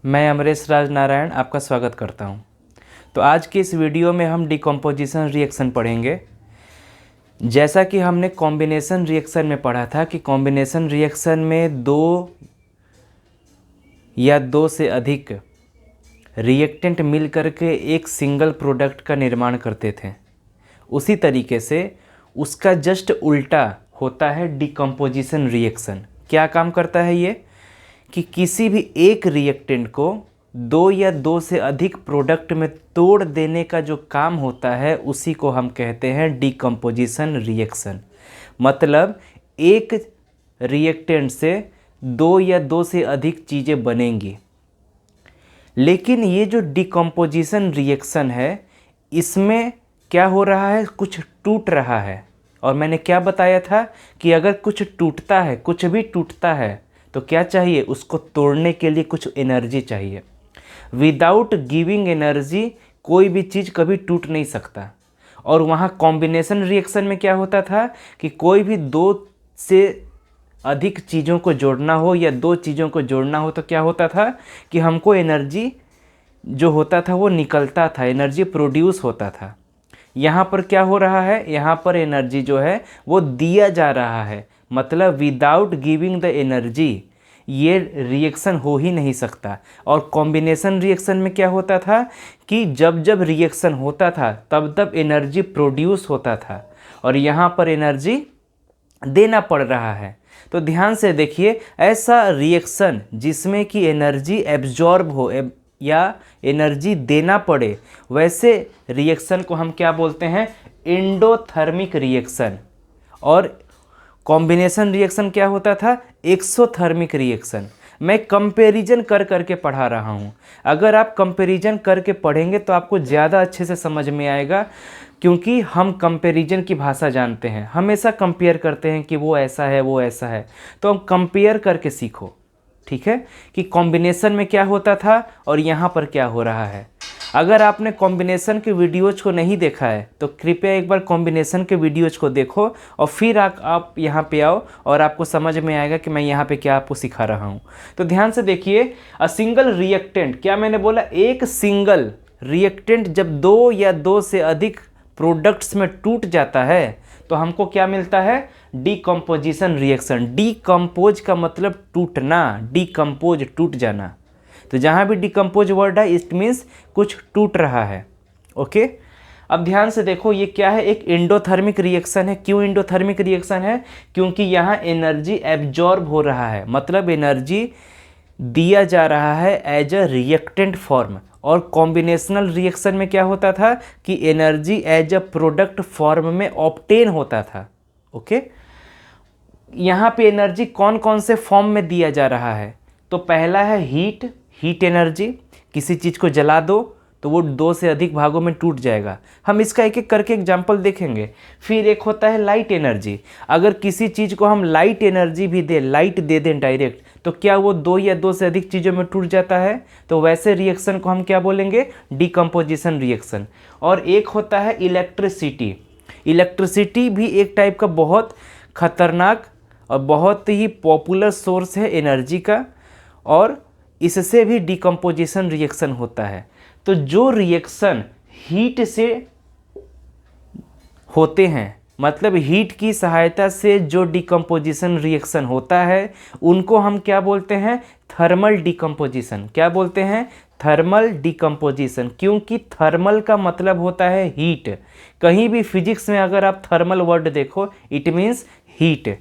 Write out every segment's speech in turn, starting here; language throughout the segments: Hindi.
मैं अमरेश राज नारायण आपका स्वागत करता हूं। तो आज की इस वीडियो में हम डिकम्पोजिशन रिएक्शन पढ़ेंगे। जैसा कि हमने कॉम्बिनेशन रिएक्शन में पढ़ा था कि कॉम्बिनेशन रिएक्शन में दो या दो से अधिक रिएक्टेंट मिल करके एक सिंगल प्रोडक्ट का निर्माण करते थे। उसी तरीके से उसका जस्ट उल्टा होता है डिकम्पोजिशन रिएक्शन। क्या काम करता है ये कि किसी भी एक रिएक्टेंट को दो या दो से अधिक प्रोडक्ट में तोड़ देने का जो काम होता है उसी को हम कहते हैं डिकम्पोजिशन रिएक्शन। मतलब एक रिएक्टेंट से दो या दो से अधिक चीज़ें बनेंगी। लेकिन ये जो डिकम्पोजिशन रिएक्शन है इसमें क्या हो रहा है, कुछ टूट रहा है। और मैंने क्या बताया था कि अगर कुछ टूटता है, कुछ भी टूटता है तो क्या चाहिए, उसको तोड़ने के लिए कुछ एनर्जी चाहिए। विदाउट गिविंग एनर्जी कोई भी चीज़ कभी टूट नहीं सकता। और वहाँ कॉम्बिनेशन रिएक्शन में क्या होता था कि कोई भी दो से अधिक चीज़ों को जोड़ना हो या दो चीज़ों को जोड़ना हो तो क्या होता था कि हमको एनर्जी जो होता था वो निकलता था, एनर्जी प्रोड्यूस होता था। यहाँ पर क्या हो रहा है, यहाँ पर एनर्जी जो है वो दिया जा रहा है। मतलब विदाउट गिविंग द एनर्जी ये रिएक्शन हो ही नहीं सकता। और कॉम्बिनेशन रिएक्शन में क्या होता था कि जब जब रिएक्शन होता था तब तब एनर्जी प्रोड्यूस होता था और यहाँ पर एनर्जी देना पड़ रहा है। तो ध्यान से देखिए, ऐसा रिएक्शन जिसमें कि एनर्जी एब्जॉर्ब हो या एनर्जी देना पड़े, वैसे रिएक्शन को हम क्या बोलते हैं, एंडोथर्मिक रिएक्शन। और कॉम्बिनेशन रिएक्शन क्या होता था, एक्सोथर्मिक रिएक्शन। मैं कंपैरिजन कर करके पढ़ा रहा हूँ। अगर आप कंपैरिजन करके पढ़ेंगे तो आपको ज़्यादा अच्छे से समझ में आएगा, क्योंकि हम कंपैरिजन की भाषा जानते हैं। हमेशा कंपेयर करते हैं कि वो ऐसा है वो ऐसा है, तो हम कंपेयर करके सीखो। ठीक है कि कॉम्बिनेशन में क्या होता था और यहाँ पर क्या हो रहा है। अगर आपने कॉम्बिनेशन के वीडियोज़ को नहीं देखा है तो कृपया एक बार कॉम्बिनेशन के वीडियोज़ को देखो और फिर आप यहाँ पे आओ और आपको समझ में आएगा कि मैं यहाँ पे क्या आपको सिखा रहा हूँ। तो ध्यान से देखिए, अ सिंगल रिएक्टेंट, क्या मैंने बोला, एक सिंगल रिएक्टेंट जब दो या दो से अधिक प्रोडक्ट्स में टूट जाता है तो हमको क्या मिलता है, डिकम्पोजिशन रिएक्शन। डिकम्पोज का मतलब टूटना, डिकम्पोज टूट जाना। तो जहाँ भी डिकम्पोज वर्ड है इट मीन्स कुछ टूट रहा है। ओके, अब ध्यान से देखो ये क्या है, एक एंडोथर्मिक रिएक्शन है। क्यों एंडोथर्मिक रिएक्शन है, क्योंकि यहाँ एनर्जी एब्जॉर्ब हो रहा है, मतलब एनर्जी दिया जा रहा है एज अ रिएक्टेंट फॉर्म। और कॉम्बिनेशनल रिएक्शन में क्या होता था कि energy as a product form में ऑब्टेन होता था। ओके, यहाँ पे एनर्जी कौन कौन से फॉर्म में दिया जा रहा है, तो पहला है हीट एनर्जी। किसी चीज़ को जला दो तो वो दो से अधिक भागों में टूट जाएगा। हम इसका एक एक करके एग्जाम्पल देखेंगे। फिर एक होता है लाइट एनर्जी। अगर किसी चीज़ को हम लाइट एनर्जी भी दें, लाइट दे दें डायरेक्ट, तो क्या वो दो या दो से अधिक चीज़ों में टूट जाता है। तो वैसे रिएक्शन को हम क्या बोलेंगे, डिकम्पोजिशन रिएक्शन। और एक होता है इलेक्ट्रिसिटी। इलेक्ट्रिसिटी भी एक टाइप का बहुत खतरनाक और बहुत ही पॉपुलर सोर्स है एनर्जी का, और इससे भी डिकम्पोजिशन रिएक्शन होता है। तो जो रिएक्शन हीट से होते हैं, मतलब हीट की सहायता से जो डिकम्पोजिशन रिएक्शन होता है, उनको हम क्या बोलते हैं, थर्मल डिकम्पोजिशन। क्या बोलते हैं, थर्मल डिकम्पोजिशन। क्योंकि थर्मल का मतलब होता है हीट। कहीं भी फिजिक्स में अगर आप थर्मल वर्ड देखो इट मीन्स हीट।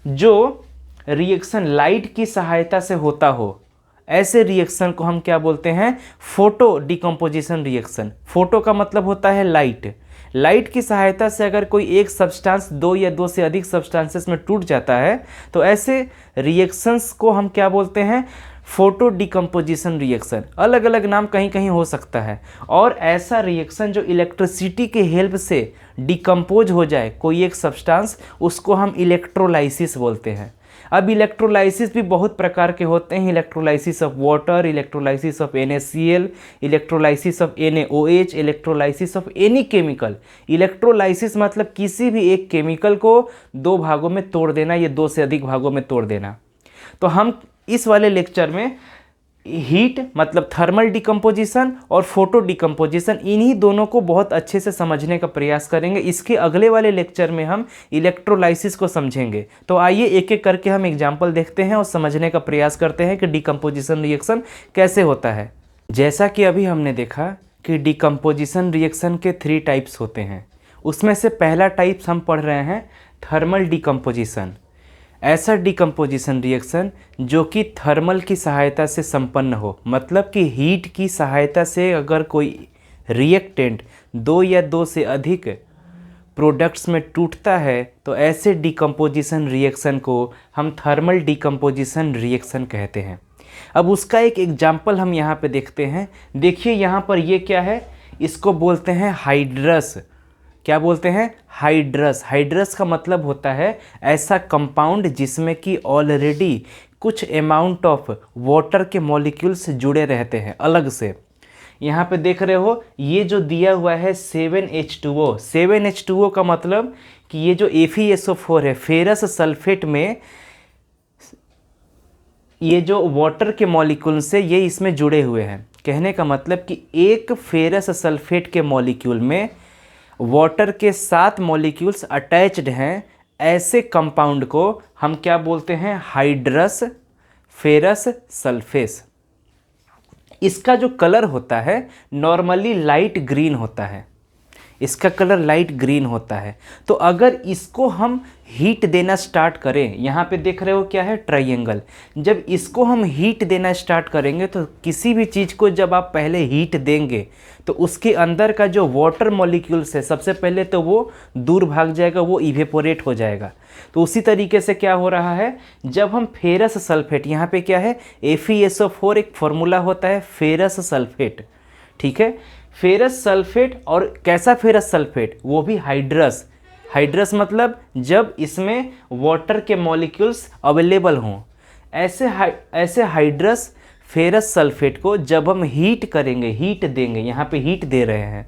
जो रिएक्शन लाइट की सहायता से होता हो, ऐसे रिएक्शन को हम क्या बोलते हैं, फोटो डिकम्पोजिशन रिएक्शन। फोटो का मतलब होता है लाइट। लाइट की सहायता से अगर कोई एक सब्सटेंस दो या दो से अधिक सब्सटेंसेस में टूट जाता है तो ऐसे रिएक्शंस को हम क्या बोलते हैं, फोटो डिकम्पोजिशन रिएक्शन। अलग अलग नाम कहीं कहीं हो सकता है। और ऐसा रिएक्शन जो इलेक्ट्रिसिटी के हेल्प से डिकम्पोज हो जाए कोई एक सब्सटेंस, उसको हम इलेक्ट्रोलाइसिस बोलते हैं। अब इलेक्ट्रोलाइसिस भी बहुत प्रकार के होते हैं। Electrolysis of water, electrolysis of NaCl, electrolysis of NaOH, electrolysis of any chemical. Electrolysis मतलब किसी भी एक केमिकल को दो भागों में तोड़ देना या दो से अधिक भागों में तोड़ देना। तो हम इस वाले लेक्चर में हीट मतलब थर्मल डिकम्पोजिशन और फोटो डिकम्पोजिशन, इन्हीं दोनों को बहुत अच्छे से समझने का प्रयास करेंगे। इसके अगले वाले लेक्चर में हम इलेक्ट्रोलाइसिस को समझेंगे। तो आइए एक एक करके हम एग्जाम्पल देखते हैं और समझने का प्रयास करते हैं कि डिकम्पोजिशन रिएक्शन कैसे होता है। जैसा कि अभी हमने देखा कि डिकम्पोजिशन रिएक्शन के 3 टाइप्स होते हैं, उसमें से पहला टाइप्स हम पढ़ रहे हैं थर्मल डिकम्पोजिशन। ऐसा डिकम्पोजिशन रिएक्शन जो कि थर्मल की सहायता से संपन्न हो, मतलब कि हीट की सहायता से अगर कोई रिएक्टेंट 2 या 2 से अधिक प्रोडक्ट्स में टूटता है तो ऐसे डिकम्पोजिशन रिएक्शन को हम थर्मल डिकम्पोजिशन रिएक्शन कहते हैं। अब उसका एक एग्जाम्पल हम यहाँ पे देखते हैं। देखिए यहाँ पर ये क्या है, इसको बोलते हैं हाइड्रस। क्या बोलते हैं? हाइड्रस। हाइड्रस का मतलब होता है ऐसा कंपाउंड जिसमें कि ऑलरेडी कुछ अमाउंट ऑफ वाटर के मॉलिक्यूल्स जुड़े रहते हैं अलग से। यहाँ पे देख रहे हो ये जो दिया हुआ है 7H2O। 7H2O का मतलब कि ये जो FeSO4 है, फेरस सल्फेट में ये जो वाटर के मॉलिक्यूल से ये इसमें जुड़े हुए हैं। कहने का मतलब कि एक फेरस सल्फेट के मॉलिक्यूल में वाटर के 7 मॉलिक्यूल्स अटैच्ड हैं। ऐसे कंपाउंड को हम क्या बोलते हैं? Hydrous ferrous sulphate. इसका जो कलर होता है नॉर्मली लाइट ग्रीन होता है, इसका कलर लाइट ग्रीन होता है। तो अगर इसको हम हीट देना स्टार्ट करें, यहाँ पे देख रहे हो क्या है? ट्रायंगल। जब इसको हम हीट देना स्टार्ट करेंगे तो किसी भी चीज़ को जब आप पहले हीट देंगे तो उसके अंदर का जो वाटर मॉलिक्यूल्स है सबसे पहले तो वो दूर भाग जाएगा, वो इवेपोरेट हो जाएगा। तो उसी तरीके से क्या हो रहा है, जब हम फेरस सल्फेट, यहाँ पे क्या है? FeSO4 एक फॉर्मूला होता है फेरस सल्फेट, ठीक है? फेरस सल्फेट, और कैसा फेरस सल्फेट? वो भी हाइड्रस। हाइड्रस मतलब जब इसमें वाटर के मॉलिक्यूल्स अवेलेबल हों। ऐसे हाइड्रस फेरस सल्फेट को जब हम हीट करेंगे, हीट देंगे, यहाँ पे हीट दे रहे हैं,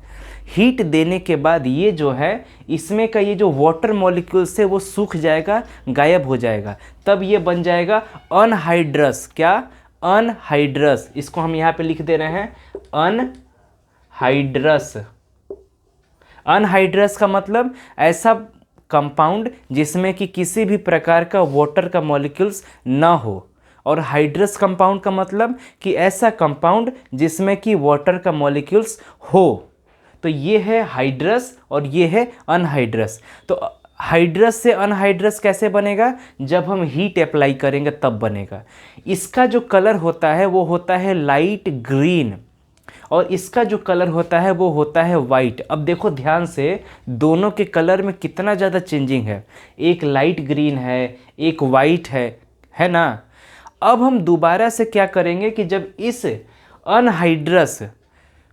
हीट देने के बाद ये जो है इसमें का ये जो वाटर मॉलिक्यूल्स है वो सूख जाएगा, गायब हो जाएगा। तब ये बन जाएगा अनहाइड्रस। क्या? अनहाइड्रस। इसको हम यहाँ पे लिख दे रहे हैं अनहाइड्रस। अनहाइड्रस का मतलब ऐसा कंपाउंड जिसमें कि किसी भी प्रकार का वाटर का मॉलिक्यूल्स ना हो, और हाइड्रस कंपाउंड का मतलब कि ऐसा कंपाउंड जिसमें कि वाटर का मॉलिक्यूल्स हो। तो ये है हाइड्रस और ये है अनहाइड्रस। तो हाइड्रस से अनहाइड्रस कैसे बनेगा? जब हम हीट अप्लाई करेंगे तब बनेगा। इसका जो कलर होता है वो होता है लाइट ग्रीन, और इसका जो कलर होता है वो होता है वाइट। अब देखो ध्यान से, दोनों के कलर में कितना ज़्यादा चेंजिंग है। एक लाइट ग्रीन है, एक वाइट है ना। अब हम दोबारा से क्या करेंगे कि जब इस अनहाइड्रस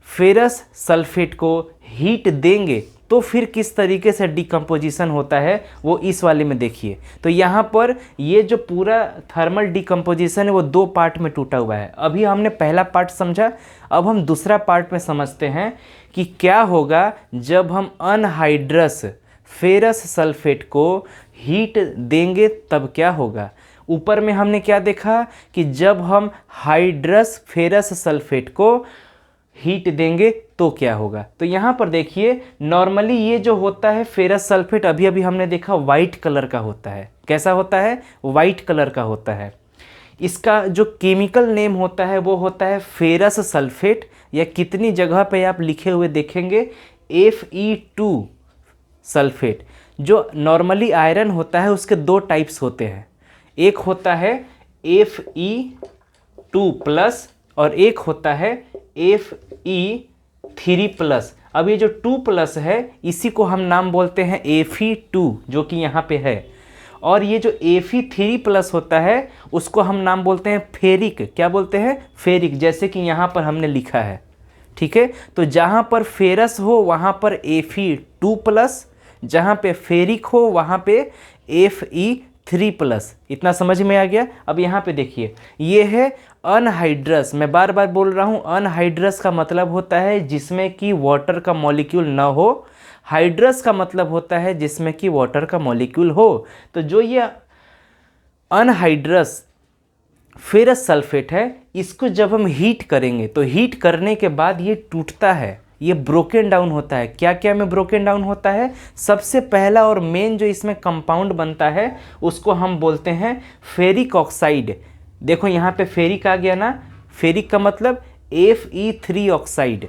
फेरस सल्फेट को हीट देंगे तो फिर किस तरीके से डिकम्पोजिशन होता है वो इस वाले में देखिए। तो यहाँ पर ये जो पूरा थर्मल डिकम्पोजिशन है वो 2 पार्ट में टूटा हुआ है। अभी हमने पहला पार्ट समझा, अब हम दूसरा पार्ट में समझते हैं कि क्या होगा जब हम अनहाइड्रस फेरस सल्फेट को हीट देंगे तब क्या होगा। ऊपर में हमने क्या देखा कि जब हम हाइड्रस फेरस सल्फेट को हीट देंगे तो क्या होगा। तो यहाँ पर देखिए नॉर्मली ये जो होता है फेरस सल्फेट, अभी अभी हमने देखा वाइट कलर का होता है। कैसा होता है? वाइट कलर का होता है। इसका जो केमिकल नेम होता है वो होता है फेरस सल्फेट, या कितनी जगह पे आप लिखे हुए देखेंगे Fe2 सल्फेट। जो नॉर्मली आयरन होता है उसके 2 टाइप्स होते हैं, एक होता है Fe2+ और एक होता है Fe3+। अब ये जो 2+ है इसी को हम नाम बोलते हैं Fe2 जो कि यहाँ पे है, और ये जो Fe3+ होता है उसको हम नाम बोलते हैं फेरिक। क्या बोलते हैं? फेरिक, जैसे कि यहाँ पर हमने लिखा है, ठीक है। तो जहाँ पर फेरस हो वहाँ पर Fe2+, जहाँ पे फेरिक हो वहाँ पे Fe3+। इतना समझ में आ गया। अब यहाँ पे देखिए ये है अनहाइड्रस। मैं बार बार बोल रहा हूँ अनहाइड्रस का मतलब होता है जिसमें कि वाटर का मॉलिक्यूल ना हो, हाइड्रस का मतलब होता है जिसमें कि वाटर का मॉलिक्यूल हो। तो जो ये अनहाइड्रस फेरस सल्फेट है, इसको जब हम हीट करेंगे तो हीट करने के बाद ये टूटता है, ये ब्रोकन डाउन होता है। क्या क्या में ब्रोकन डाउन होता है? सबसे पहला और मेन जो इसमें कंपाउंड बनता है उसको हम बोलते हैं फेरिक ऑक्साइड। देखो यहाँ पे फेरिक आ गया ना, फेरिक का मतलब Fe3 ऑक्साइड,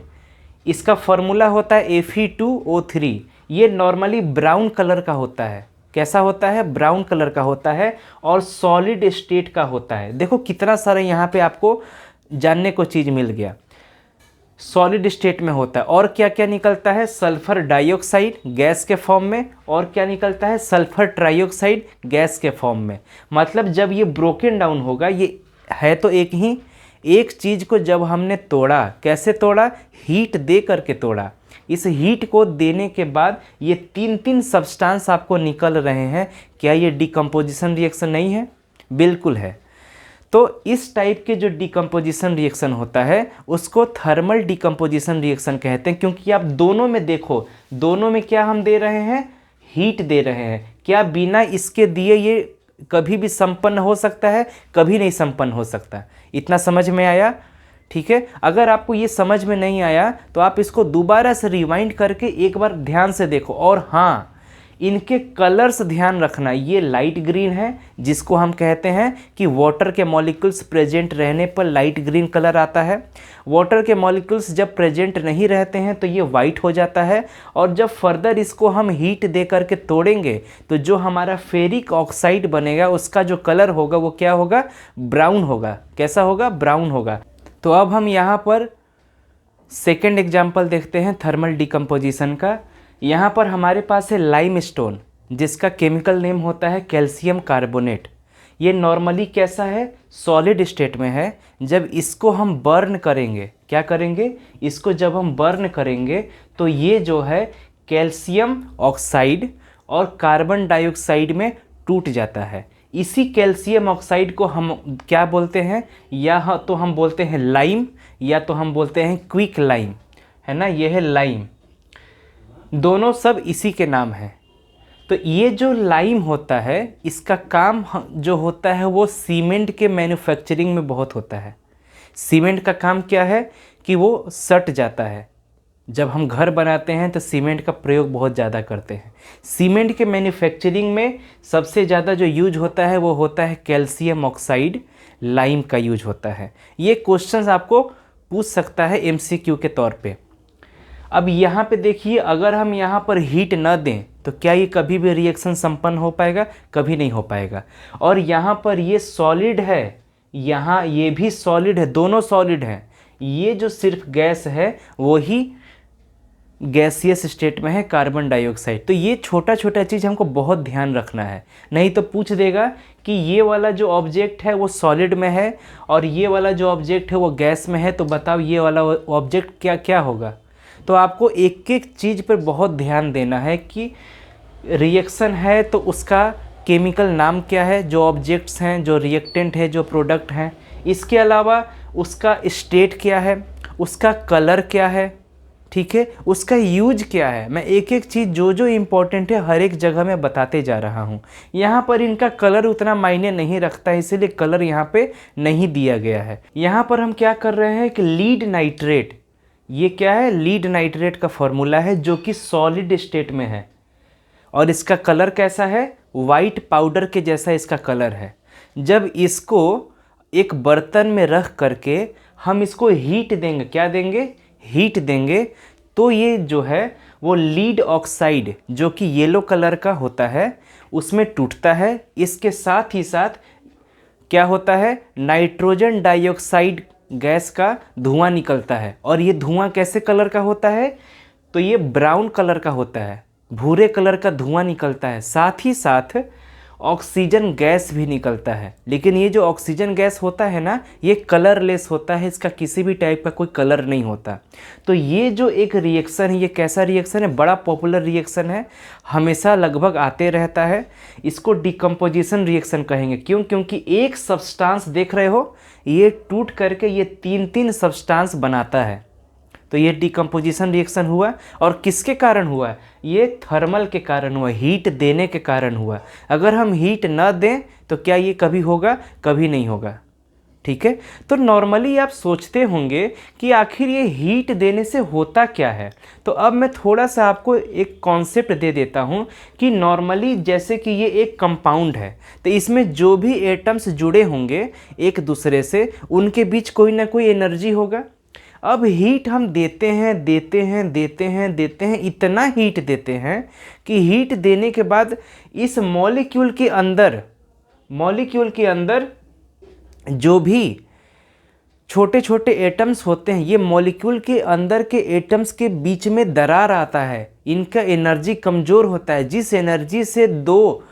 इसका फॉर्मूला होता है Fe2O3। ये नॉर्मली ब्राउन कलर का होता है। कैसा होता है? ब्राउन कलर का होता है और सॉलिड स्टेट का होता है। देखो कितना सारा यहाँ पे आपको जानने को चीज़ मिल गया। सॉलिड स्टेट में होता है। और क्या क्या निकलता है? सल्फर डाइऑक्साइड गैस के फॉर्म में, और क्या निकलता है? सल्फर ट्राइऑक्साइड गैस के फॉर्म में। मतलब जब ये ब्रोकन डाउन होगा, ये है तो एक चीज़ को जब हमने तोड़ा, कैसे तोड़ा? हीट दे करके तोड़ा। इस हीट को देने के बाद ये तीन सब्सटेंस आपको निकल रहे हैं। क्या ये डिकम्पोजिशन रिएक्शन नहीं है? बिल्कुल है। तो इस टाइप के जो डिकम्पोजिशन रिएक्शन होता है उसको थर्मल डिकम्पोजिशन रिएक्शन कहते हैं, क्योंकि आप दोनों में देखो, दोनों में क्या हम दे रहे हैं? हीट दे रहे हैं। क्या बिना इसके दिए ये कभी भी संपन्न हो सकता है? कभी नहीं संपन्न हो सकता। इतना समझ में आया? ठीक है। अगर आपको ये समझ में नहीं आया तो आप इसको दोबारा से रिवाइंड करके एक बार ध्यान से देखो। और हाँ, इनके कलर्स ध्यान रखना। ये लाइट ग्रीन है, जिसको हम कहते हैं कि वाटर के मॉलिक्यूल्स प्रेजेंट रहने पर लाइट ग्रीन कलर आता है। वाटर के मॉलिक्यूल्स जब प्रेजेंट नहीं रहते हैं तो ये वाइट हो जाता है। और जब फर्दर इसको हम हीट दे करके तोड़ेंगे तो जो हमारा फेरिक ऑक्साइड बनेगा उसका जो कलर होगा वो क्या होगा? ब्राउन होगा। कैसा होगा? ब्राउन होगा। तो अब हम यहाँ पर सेकेंड एग्जाम्पल देखते हैं थर्मल डिकम्पोजिशन का। यहाँ पर हमारे पास है लाइमस्टोन, जिसका केमिकल नेम होता है कैल्शियम कार्बोनेट। ये नॉर्मली कैसा है? सॉलिड स्टेट में है। जब इसको हम बर्न करेंगे, क्या करेंगे? इसको जब हम बर्न करेंगे तो ये जो है कैल्शियम ऑक्साइड और कार्बन डाइऑक्साइड में टूट जाता है। इसी कैल्शियम ऑक्साइड को हम क्या बोलते हैं? या तो हम बोलते हैं लाइम, या तो हम बोलते हैं क्विक लाइम, है ना? ये है लाइम। दोनों सब इसी के नाम हैं। तो ये जो लाइम होता है, इसका काम जो होता है वो सीमेंट के मैन्युफैक्चरिंग में बहुत होता है। सीमेंट का काम क्या है? कि वो सट जाता है। जब हम घर बनाते हैं तो सीमेंट का प्रयोग बहुत ज़्यादा करते हैं। सीमेंट के मैन्युफैक्चरिंग में सबसे ज़्यादा जो यूज होता है वो होता है कैल्शियम ऑक्साइड, लाइम का यूज होता है। ये क्वेश्चंस आपको पूछ सकता है एमसीक्यू के तौर पे। अब यहाँ पे देखिए, अगर हम यहाँ पर हीट न दें तो क्या ये कभी भी रिएक्शन संपन्न हो पाएगा? कभी नहीं हो पाएगा। और यहाँ पर ये सॉलिड है, यहाँ ये भी सॉलिड है, दोनों सॉलिड हैं। ये जो सिर्फ गैस है वो ही गैसियस स्टेट में है, कार्बन डाइऑक्साइड। तो ये छोटा छोटा चीज़ हमको बहुत ध्यान रखना है, नहीं तो पूछ देगा कि ये वाला जो ऑब्जेक्ट है वो सॉलिड में है और ये वाला जो ऑब्जेक्ट है वो गैस में है, तो बताओ ये वाला ऑब्जेक्ट क्या क्या होगा। तो आपको एक एक चीज़ पर बहुत ध्यान देना है कि रिएक्शन है तो उसका केमिकल नाम क्या है, जो ऑब्जेक्ट्स हैं, जो रिएक्टेंट है, जो प्रोडक्ट हैं। इसके अलावा उसका स्टेट क्या है, उसका कलर क्या है, ठीक है, उसका यूज क्या है। मैं एक एक चीज़ जो जो इम्पोर्टेंट है हर एक जगह मैं बताते जा रहा हूँ। यहाँ पर इनका कलर उतना मायने नहीं रखता है, इसीलिए कलर यहाँ पे नहीं दिया गया है। यहाँ पर हम क्या कर रहे हैं कि लीड नाइट्रेट, ये क्या है? लीड नाइट्रेट का फॉर्मूला है जो कि सॉलिड स्टेट में है और इसका कलर कैसा है? वाइट पाउडर के जैसा इसका कलर है। जब इसको एक बर्तन में रख करके हम इसको हीट देंगे, क्या देंगे? हीट देंगे, तो ये जो है वो लीड ऑक्साइड जो कि येलो कलर का होता है उसमें टूटता है। इसके साथ ही साथ क्या होता है? नाइट्रोजन डाइऑक्साइड गैस का धुआं निकलता है। और ये धुआं कैसे कलर का होता है? तो ये ब्राउन कलर का होता है, भूरे कलर का धुआं निकलता है। साथ ही साथ ऑक्सीजन गैस भी निकलता है। लेकिन ये जो ऑक्सीजन गैस होता है ना, ये कलरलेस होता है, इसका किसी भी टाइप का कोई कलर नहीं होता। तो ये जो एक रिएक्शन है, ये कैसा रिएक्शन है? बड़ा पॉपुलर रिएक्शन है, हमेशा लगभग आते रहता है। इसको डिकम्पोजिशन रिएक्शन कहेंगे। क्यों? क्योंकि एक सब्सटेंस देख रहे हो, ये टूट करके ये तीन सब्सटेंस बनाता है। तो ये डिकम्पोजिशन रिएक्शन हुआ। और किसके कारण हुआ? ये थर्मल के कारण हुआ, हीट देने के कारण हुआ। अगर हम हीट न दें तो क्या ये कभी होगा? कभी नहीं होगा। ठीक है। तो नॉर्मली आप सोचते होंगे कि आखिर ये हीट देने से होता क्या है। तो अब मैं थोड़ा सा आपको एक कॉन्सेप्ट दे देता हूँ कि नॉर्मली जैसे कि ये एक कंपाउंड है, तो इसमें जो भी एटम्स जुड़े होंगे एक दूसरे से, उनके बीच कोई ना कोई एनर्जी होगा। अब हीट हम देते हैं देते हैं देते हैं देते हैं, इतना हीट देते हैं कि हीट देने के बाद इस मॉलिक्यूल के अंदर जो भी छोटे छोटे एटम्स होते हैं, ये मॉलिक्यूल के अंदर के एटम्स के बीच में दरार आता है, इनका एनर्जी कमज़ोर होता है। जिस एनर्जी से दो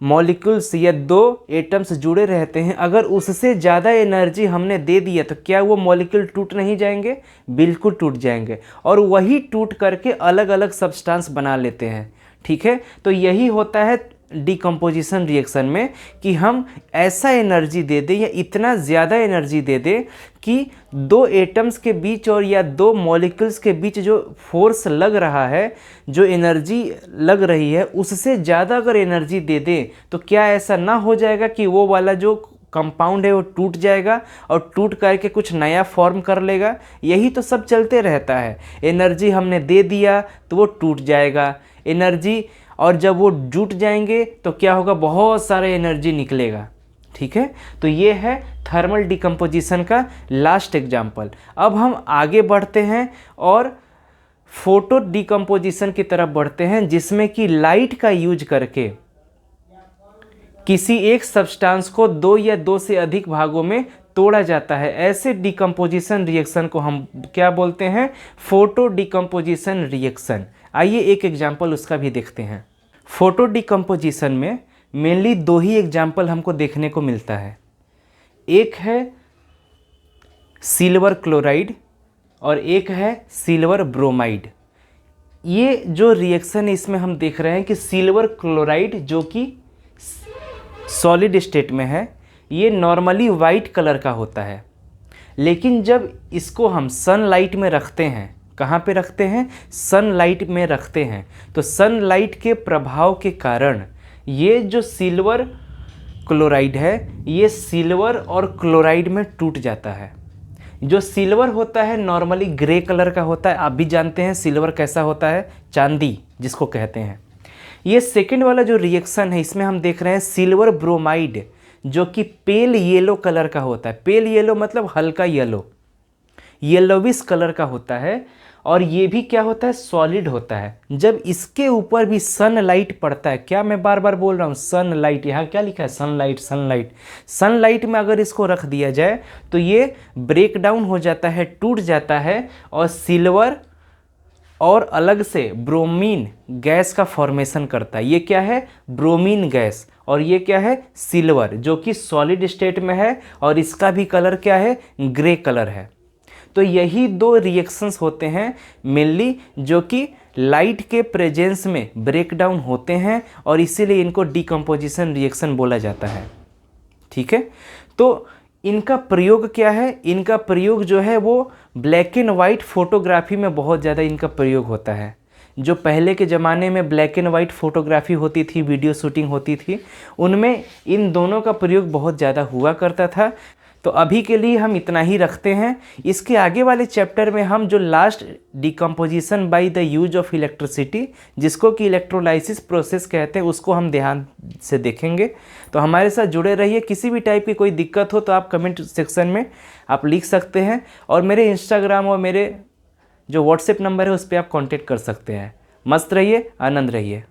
मॉलिक्यूल्स या दो एटम्स जुड़े रहते हैं, अगर उससे ज़्यादा एनर्जी हमने दे दिया तो क्या वो मॉलिक्यूल टूट नहीं जाएंगे? बिल्कुल टूट जाएंगे, और वही टूट करके अलग अलग सब्सटेंस बना लेते हैं। ठीक है, तो यही होता है डिकम्पोजिशन रिएक्शन में कि हम ऐसा एनर्जी दे दें या इतना ज़्यादा एनर्जी दे दें कि दो एटम्स के बीच और या दो मॉलिक्यूल्स के बीच जो फोर्स लग रहा है, जो एनर्जी लग रही है, उससे ज़्यादा अगर एनर्जी दे दें तो क्या ऐसा ना हो जाएगा कि वो वाला जो कंपाउंड है वो टूट जाएगा और टूट करके कुछ नया फॉर्म कर लेगा। यही तो सब चलते रहता है। एनर्जी हमने दे दिया तो वो टूट जाएगा एनर्जी, और जब वो जुट जाएंगे तो क्या होगा? बहुत सारा एनर्जी निकलेगा। ठीक है, तो ये है थर्मल डिकम्पोजिशन का लास्ट एग्जाम्पल। अब हम आगे बढ़ते हैं और फोटो डिकम्पोजिशन की तरफ बढ़ते हैं, जिसमें कि लाइट का यूज करके किसी एक सब्सटेंस को दो या दो से अधिक भागों में तोड़ा जाता है। ऐसे डिकम्पोजिशन रिएक्शन को हम क्या बोलते हैं? Photo decomposition reaction. आइए एक एग्जाम्पल उसका भी देखते हैं। फोटो डिकम्पोजिशन में मेनली दो ही एग्जाम्पल हमको देखने को मिलता है। एक है सिल्वर क्लोराइड और एक है सिल्वर ब्रोमाइड। ये जो रिएक्शन है इसमें हम देख रहे हैं कि सिल्वर क्लोराइड जो कि सॉलिड स्टेट में है, ये नॉर्मली वाइट कलर का होता है, लेकिन जब इसको हम सनलाइट में रखते हैं, कहाँ पे रखते हैं? सनलाइट में रखते हैं, तो सनलाइट के प्रभाव के कारण ये जो सिल्वर क्लोराइड है ये सिल्वर और क्लोराइड में टूट जाता है। जो सिल्वर होता है नॉर्मली ग्रे कलर का होता है। आप भी जानते हैं सिल्वर कैसा होता है? चांदी जिसको कहते हैं। ये सेकेंड वाला जो रिएक्शन है इसमें हम देख रहे हैं सिल्वर ब्रोमाइड जो कि पेल येलो कलर का होता है। पेल येलो मतलब हल्का येलो, येलोविश कलर का होता है, और ये भी क्या होता है? सॉलिड होता है। जब इसके ऊपर भी सनलाइट पड़ता है, क्या मैं बार बार बोल रहा हूँ? सनलाइट, यहाँ क्या लिखा है? सनलाइट। सनलाइट, सनलाइट में अगर इसको रख दिया जाए तो ये ब्रेक डाउन हो जाता है, टूट जाता है, और सिल्वर और अलग से ब्रोमीन गैस का फॉर्मेशन करता है। ये क्या है? Bromine gas. और ये क्या है? सिल्वर, जो कि सॉलिड स्टेट में है, और इसका भी कलर क्या है? ग्रे कलर है। तो यही दो रिएक्शंस होते हैं मेनली जो कि लाइट के प्रेजेंस में ब्रेक डाउन होते हैं, और इसीलिए इनको डिकम्पोजिशन रिएक्शन बोला जाता है। ठीक है, तो इनका प्रयोग क्या है? इनका प्रयोग जो है वो ब्लैक एंड वाइट फोटोग्राफी में बहुत ज़्यादा इनका प्रयोग होता है। जो पहले के ज़माने में ब्लैक एंड वाइट फोटोग्राफी होती थी, वीडियो शूटिंग होती थी, उनमें इन दोनों का प्रयोग बहुत ज़्यादा हुआ करता था। तो अभी के लिए हम इतना ही रखते हैं। इसके आगे वाले चैप्टर में हम जो last decomposition by the use of electricity, जिसको कि इलेक्ट्रोलाइसिस प्रोसेस कहते हैं, उसको हम ध्यान से देखेंगे। तो हमारे साथ जुड़े रहिए। किसी भी टाइप की कोई दिक्कत हो तो आप कमेंट सेक्शन में आप लिख सकते हैं, और मेरे इंस्टाग्राम और मेरे जो व्हाट्सएप नंबर है उस पर आप कॉन्टेक्ट कर सकते हैं। मस्त रहिए, आनंद रहिए।